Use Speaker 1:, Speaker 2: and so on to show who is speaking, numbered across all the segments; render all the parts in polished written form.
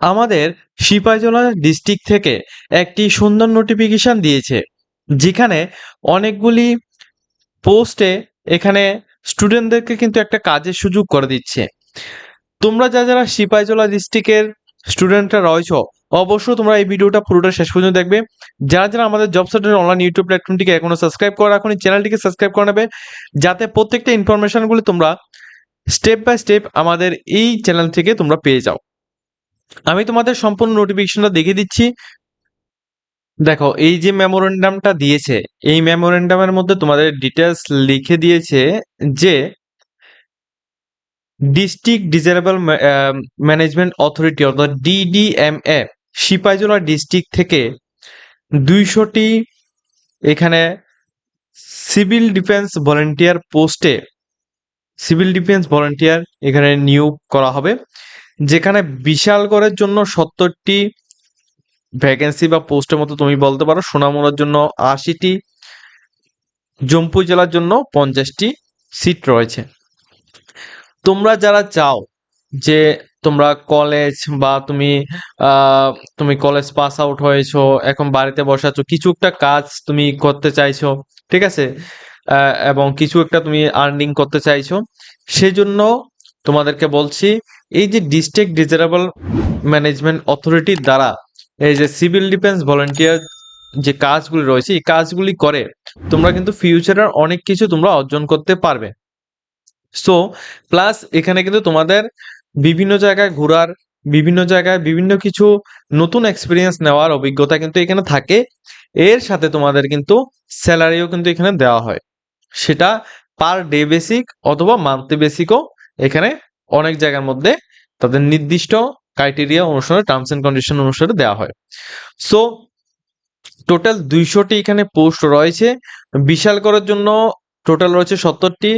Speaker 1: আমাদের সিপাহীজলা ডিস্ট্রিক্ট থেকে একটি সুন্দর নোটিফিকেশন দিয়েছে, যেখানে অনেকগুলি পোস্টে এখানে স্টুডেন্টদেরকে কিন্তু একটা কাজের সুযোগ করে দিচ্ছে। তোমরা যারা সিপাহীজলা ডিস্ট্রিক্টের স্টুডেন্টরা রয়েছো, অবশ্যই তোমরা এই ভিডিওটা পুরোটা শেষ পর্যন্ত দেখবে। যারা আমাদের জব সেন্টার অনলাইন ইউটিউব প্ল্যাটফর্মটিকে এখনো সাবস্ক্রাইব করে রাখুন, চ্যানেলটিকে সাবস্ক্রাইব করে নেবে, যাতে প্রত্যেকটা ইনফরমেশনগুলি তোমরা স্টেপ বাই স্টেপ আমাদের এই চ্যানেল থেকে তোমরা পেয়ে যাও। আমি তোমাদের সম্পূর্ণ নোটিফিকেশনটা দেখিয়ে দিচ্ছি। দেখো, এই যে মেমোরেন্ডামটা দিয়েছে, এই মেমোরেন্ডামের মধ্যে তোমাদের ডিটেলস লিখে দিয়েছে যে ডিস্ট্রিক্ট ডিজারেবল ম্যানেজমেন্ট অথরিটি অর্থাৎ ডিডিএমএ সিপাহীজলা ডিস্ট্রিক্ট থেকে 200টি এখানে সিভিল ডিফেন্স ভলেন্টিয়ার পোস্টে সিভিল ডিফেন্স ভলেন্টিয়ার এখানে নিয়োগ করা হবে, যেখানে বিশালগড়ের জন্য 70টি ভ্যাকেন্সি বা পোস্টের মতো তুমি বলতে পারো, সোনামুড়ার জন্য 80টি, জম্মু জেলার জন্য 50টি সিট রয়েছে। তোমরা যারা চাও যে তোমরা কলেজ বা তুমি কলেজ পাস আউট হয়েছো, এখন বাড়িতে বসে আছো, কিছু একটা কাজ তুমি করতে চাইছো, ঠিক আছে, এবং কিছু একটা তুমি আর্নিং করতে চাইছো, সেজন্য তোমাদেরকে বলছি, এই যে ডিস্ট্রিক্ট ডিজারেবল ম্যানেজমেন্ট অথরিটির দ্বারা এই যে সিভিল ডিফেন্স ভলেন্টিয়ার যে কাজগুলি রয়েছে, এই কাজগুলি করে তোমরা কিন্তু ফিউচারের অনেক কিছু তোমরা অর্জন করতে পারবে। সো প্লাস এখানে কিন্তু তোমাদের বিভিন্ন জায়গায় ঘোরার, বিভিন্ন জায়গায় বিভিন্ন কিছু নতুন এক্সপিরিয়েন্স নেওয়ার অভিজ্ঞতা কিন্তু এখানে থাকে। এর সাথে তোমাদের কিন্তু স্যালারিও কিন্তু এখানে দেওয়া হয়, সেটা পার ডে বেসিক অথবা মান্থলি বেসিকও এখানে অনেক জায়গার মধ্যে তাদের নির্দিষ্ট ক্রাইটেরিয়া অনুসারে, টার্মস এন্ড কন্ডিশন অনুসারে দেওয়া হয়। সো টোটাল 200টি এখানে পোস্ট রয়েছে। বিশালগড়ের জন্য টোটাল রয়েছে 70টি,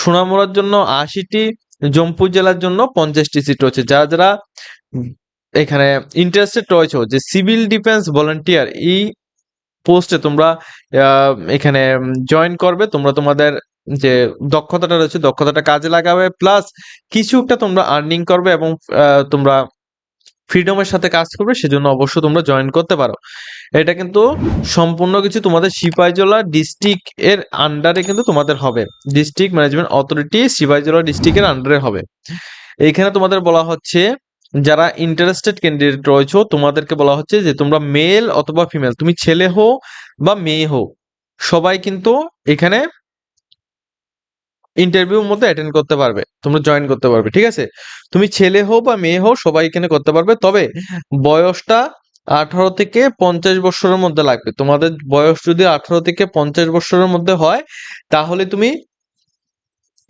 Speaker 1: সোনামুড়ার জন্য 80টি, জম্মু জেলার জন্য 50টি সিট রয়েছে। যারা এখানে ইন্টারেস্টেড রয়েছে যে সিভিল ডিফেন্স ভলান্টিয়ার এই পোস্টে তোমরা এখানে জয়েন করবে, তোমরা তোমাদের যে দক্ষতাটা রয়েছে দক্ষতাটা কাজে লাগাবে, প্লাস কিছু একটা তোমরা আর্নিং করবে এবং তোমরা ফ্রিডমের সাথে কাজ করবে, সেজন্য অবশ্যই তোমরা জয়েন করতে পারো। এটা কিন্তু সম্পূর্ণ কিছু তোমাদের সিপাহীজলা ডিস্ট্রিক্ট এর আন্ডারে কিন্তু তোমাদের হবে, ডিস্ট্রিক্ট ম্যানেজমেন্ট অথরিটি সিপাহীজলা ডিস্ট্রিক্টের আন্ডারে হবে। এইখানে তোমাদের বলা হচ্ছে যারা ইন্টারেস্টেড ক্যান্ডিডেট রয়েছে তোমাদেরকে বলা হচ্ছে যে তোমরা মেল অথবা ফিমেল, তুমি ছেলে হো বা মেয়ে হো, সবাই কিন্তু এখানে ইন্টারভিউর মধ্যে অ্যাটেন্ড করতে পারবে, তোমরা জয়েন করতে পারবে, ঠিক আছে। তুমি ছেলে হও বা মেয়ে হও, সবাই এখানে করতে পারবে, তবে বয়সটা 18 থেকে 50 বছরের মধ্যে লাগবে। তোমাদের বয়স যদি 18 থেকে 50 বছরের মধ্যে হয়, তাহলে তুমি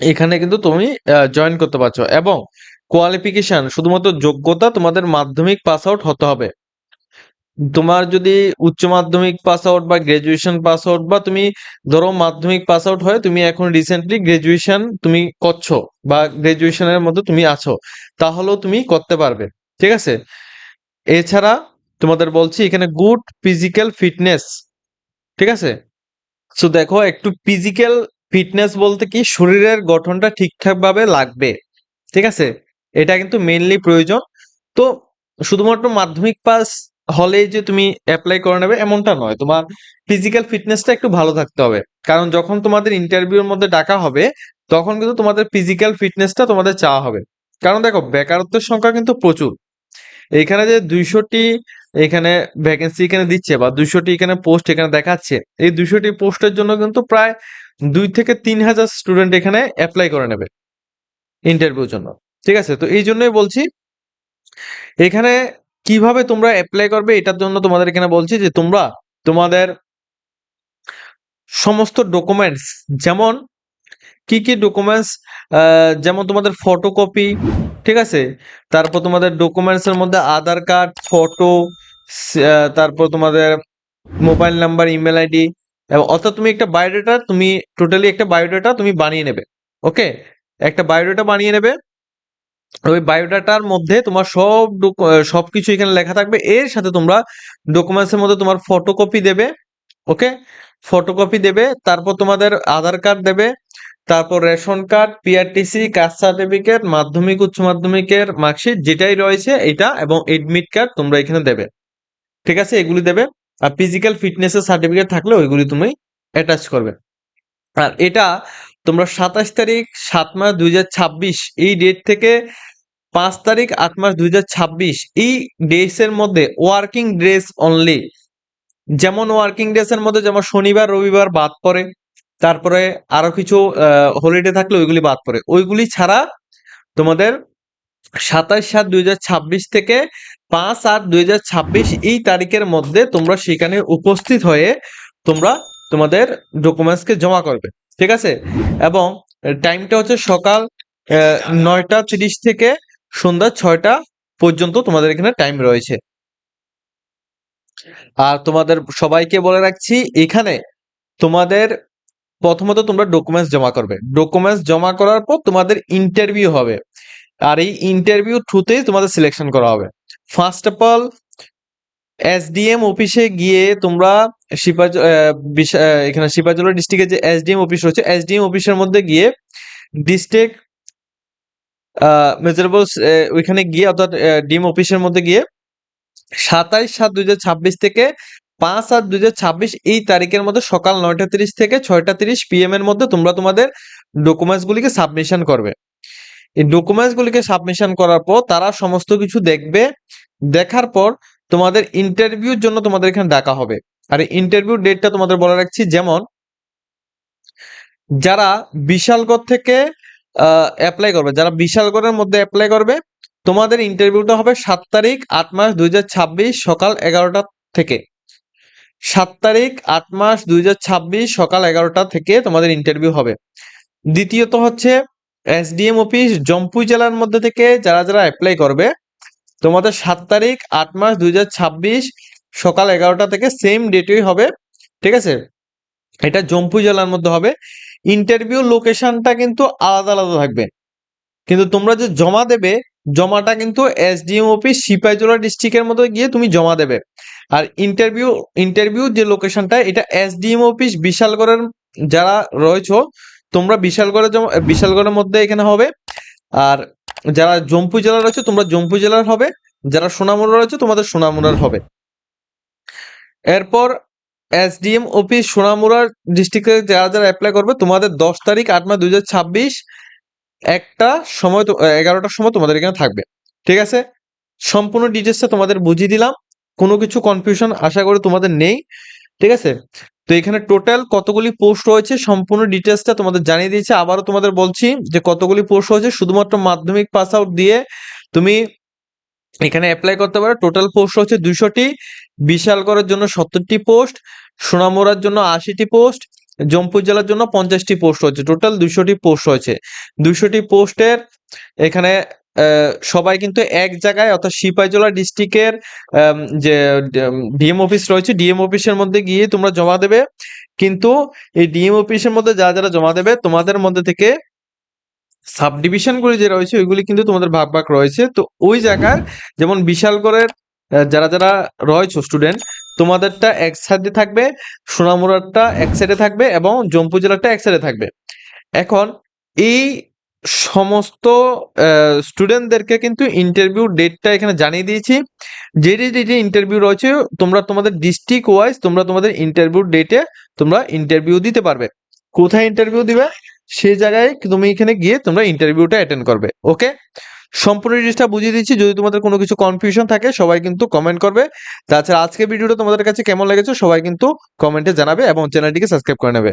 Speaker 1: এখানে কিন্তু তুমি জয়েন করতে পারছো। এবং কোয়ালিফিকেশন শুধুমাত্র যোগ্যতা, তোমাদের মাধ্যমিক পাস আউট হতে হবে। তোমার যদি উচ্চ মাধ্যমিক পাস আউট বা গ্রাজুয়েশন পাস আউট, বা তুমি ধরো মাধ্যমিক পাস আউট হয়ে তুমি এখন রিসেন্টলি গ্রাজুয়েশন তুমি করছো বা গ্রাজুয়েশনের মধ্যে তুমি আছো, তাহলেও তুমি করতে পারবে, ঠিক আছে। এছাড়া তোমাদের বলছি এখানে গুড ফিজিক্যাল ফিটনেস, ঠিক আছে। সো দেখো, একটু ফিজিক্যাল ফিটনেস বলতে কি, শরীরের গঠনটা ঠিকঠাক ভাবে লাগবে, ঠিক আছে, এটা কিন্তু মেইনলি প্রয়োজন। তো শুধুমাত্র মাধ্যমিক পাস হলেই যে তুমি অ্যাপ্লাই করে নেবে এমনটা নয়, তোমার ফিজিক্যাল ফিটনেসটা একটু ভালো থাকতে হবে, কারণ যখন তোমাদের ইন্টারভিউর মধ্যে ডাকা হবে, তখন কিন্তু তোমাদের ফিজিক্যাল ফিটনেসটা তোমাদের চাওয়া হবে। কারণ দেখো, বেকারত্বের সংখ্যা কিন্তু প্রচুর। এখানে যে 200টি এখানে ভ্যাকেন্সি এখানে দিচ্ছে বা 200টি এখানে পোস্ট এখানে দেখাচ্ছে, এই 200টি পোস্টের জন্য কিন্তু প্রায় 2 থেকে 3 হাজার স্টুডেন্ট এখানে অ্যাপ্লাই করে নেবে ইন্টারভিউর জন্য, ঠিক আছে। তো এই জন্যই বলছি, এখানে কিভাবে তোমরা অ্যাপ্লাই করবে এটার জন্য তোমাদের এখানে বলছি যে তোমরা তোমাদের সমস্ত ডকুমেন্টস, যেমন কি কি ডকুমেন্টস, যেমন তোমাদের ফটোকপি, ঠিক আছে, তারপর তোমাদের ডকুমেন্টস এর মধ্যে আধার কার্ড, ফটো, তারপর তোমাদের মোবাইল নাম্বার, ইমেল আইডি, এবং অর্থাৎ তুমি একটা বায়োডাটা, তুমি টোটালি একটা বায়োডাটা তুমি বানিয়ে নেবে। ওকে, একটা বায়োডাটা বানিয়ে নেবে। ওই বায়োডাটার মধ্যে তোমার সবকিছু এখানে লেখা থাকবে। এর সাথে তোমরা ডকুমেন্টস এর মধ্যে তোমার ফটোকপি দেবে। ওকে, ফটোকপি দেবে, তারপর তোমাদের আধার কার্ড দেবে, তারপর ration card, PRTC, caste certificate, মাধ্যমিক উচ্চ মাধ্যমিকের মার্কশিট যেটাই রয়েছে এটা, এবং এডমিট কার্ড তোমরা এখানে দেবে। ঠিক আছে, এগুলি দেবে। আর ফিজিক্যাল ফিটনেসের সার্টিফিকেট থাকলে ওইগুলি তুমি অ্যাটাচ করবে। আর এটা তোমরা 27 তারিখ 7 মাস 2026 এই ডেট থেকে 5 তারিখ 8 মাস 2026 এই ডেটস এর মধ্যে ওয়ার্কিং ডেজ অনলি, যেমন ওয়ার্কিং ডেজ এর মধ্যে যেমন শনিবার রবিবার বাদ পড়ে, তারপরে আরো কিছু হলিডে থাকলে ওইগুলি বাদ পড়ে, ওইগুলি ছাড়া তোমাদের 27/7/2026 থেকে 5/8/2026 এই তারিখের মধ্যে তোমরা সেখানে উপস্থিত হয়ে তোমরা তোমাদের ডকুমেন্টসকে জমা করবে। ঠিক আছে, এবং টাইমটা হচ্ছে সকাল 9টা 30 থেকে সন্ধ্যা 6টা পর্যন্ত তোমাদের এখানে টাইম রয়েছে। আর তোমাদের সবাইকে বলে রাখছি, এখানে তোমাদের প্রথমত তোমরা ডকুমেন্টস জমা করবে, ডকুমেন্টস জমা করার পর তোমাদের ইন্টারভিউ হবে, আর এই ইন্টারভিউ থ্রুতেই তোমাদের সিলেকশন করা হবে। ফার্স্ট অফ অল এসডিএম অফিসে গিয়ে তোমরা এখানে সিপাহীজলা ডিস্ট্রিক্টের যে এসডিএম অফিস রয়েছে, এসডিএম অফিসের মধ্যে গিয়ে ডিস্ট্রিক্ট মেজারেবলস ওইখানে গিয়ে, অর্থাৎ ডিএম অফিসের মধ্যে গিয়ে 27/7/2026 থেকে 5/8/2026 এই তারিখের মধ্যে সকাল 9টা 30 থেকে 6টা 30 PM এর মধ্যে তোমরা তোমাদের ডকুমেন্টস গুলিকে সাবমিশন করবে। এই ডকুমেন্টস গুলিকে সাবমিশন করার পর তারা সমস্ত কিছু দেখবে, দেখার পর তোমাদের ইন্টারভিউর জন্য তোমাদের এখানে ডাকা হবে। আর ইন্টারভিউ ডেটটা তোমাদের বলে রাখছি, যেমন যারা বিশালগড় থেকে অ্যাপ্লাই করবে, যারা বিশালগড়ের মধ্যে অ্যাপ্লাই করবে, তোমাদের ইন্টারভিউটা হবে 7 তারিখ 8 মাস 2026 সকাল 11টা থেকে। 7 তারিখ 8 মাস 2026 সকাল 11টা থেকে তোমাদের ইন্টারভিউ হবে। দ্বিতীয়ত হচ্ছে এসডিএম অফিস জম্পুই জেলার মধ্যে থেকে যারা যারা অ্যাপ্লাই করবে, তোমাদের 7 তারিখ 8 মাস 2026 সকাল 11টা থেকে সেম ডেটেই হবে। ঠিক আছে, এটা জম্পুই জেলার মধ্যে হবে। ইন্টারভিউ লোকেশনটা কিন্তু আলাদা আলাদা থাকবে, কিন্তু তোমরা যে জমা দেবে, জমাটা কিন্তু এসডিএম অফিস সিপাহীজলা ডিস্ট্রিক্টের মধ্যে গিয়ে তুমি জমা দেবে। আর ইন্টারভিউ যে লোকেশনটা, এটা এসডিএম অফিস বিশালগড়ের যারা রয়েছে তোমরা বিশালগড়ের মধ্যে এখানে হবে। আর যারা জম্পুই জেলা রয়েছে তোমরা জম্পুই জেলার হবে, যারা সোনামুড়া রয়েছে তোমাদের সোনামুড়ার হবে। এরপর এসডিএম অফিস সোনামুড়ার ডিস্ট্রিক্টে যারা যারা অ্যাপ্লাই করবে, তোমাদের 10 তারিখ 8 মাস 2026 একটা সময় 11টার সময় তোমাদের এখানে থাকবে। ঠিক আছে, সম্পূর্ণ ডিটেলসটা তোমাদের বুঝিয়ে দিলাম, কোনো কিছু কনফিউশন আশা করি তোমাদের নেই। ঠিক আছে, তো এখানে টোটাল কতগুলি পোস্ট রয়েছে সম্পূর্ণ ডিটেলসটা তোমাদের জানিয়ে দিয়েছে। আবারও তোমাদের বলছি যে কতগুলি পোস্ট রয়েছে, শুধুমাত্র মাধ্যমিক পাস আউট দিয়ে তুমি এখানে অ্যাপ্লাই করতে পারো। টোটাল পোস্ট হচ্ছে 200টি, বিশালগড়ের জন্য 70টি পোস্ট, সোনামুড়ার জন্য 80টি পোস্ট, জম্পুই জেলার জন্য 50টি পোস্ট হচ্ছে, টোটাল 200টি পোস্ট হয়েছে। 200টি পোস্টের এখানে সবাই কিন্তু এক জায়গায়, অর্থাৎ সিপাহীজলা ডিস্ট্রিক্টের যে ডিএম অফিস রয়েছে, ডিএম অফিসের মধ্যে গিয়ে তোমরা জমা দেবে। কিন্তু এই ডিএম অফিসের মধ্যে যারা যারা জমা দেবে, তোমাদের মধ্যে থেকে সাব ডিভিশনগুলি যে রয়েছে ওইগুলি কিন্তু তোমাদের ভাগ ভাগ রয়েছে। তো ওই জায়গার যেমন বিশালগড়ের যারা যারা রয়েছে স্টুডেন্ট, তোমাদেরটা এক সাইডে থাকবে, সোনামুড়ারটা এক সাইডে থাকবে, এবং জম্পুই জেলারটা এক সাইডে থাকবে। এখন এই সমস্ত স্টুডেন্টদেরকে কিন্তু ইন্টারভিউ ডেটটা এখানে জানিয়ে দিয়েছি। যে ডেটে ইন্টারভিউ রয়েছে তোমরা তোমাদের ডিস্ট্রিক্ট ওয়াইজ তোমরা তোমাদের ইন্টারভিউ ডেটে তোমরা ইন্টারভিউ দিতে পারবে। কোথায় ইন্টারভিউ দিবে সেই জায়গায় তুমি এখানে গিয়ে তোমরা ইন্টারভিউটা অ্যাটেন্ড করবে। ওকে, সম্পূর্ণ জিনিসটা বুঝিয়ে দিচ্ছি। যদি তোমাদের কোনো কিছু কনফিউশন থাকে সবাই কিন্তু কমেন্ট করবে। তাছাড়া আজকের ভিডিওটা তোমাদের কাছে কেমন লেগেছে সবাই কিন্তু কমেন্টে জানাবে, এবং চ্যানেলটিকে সাবস্ক্রাইব করে নেবে।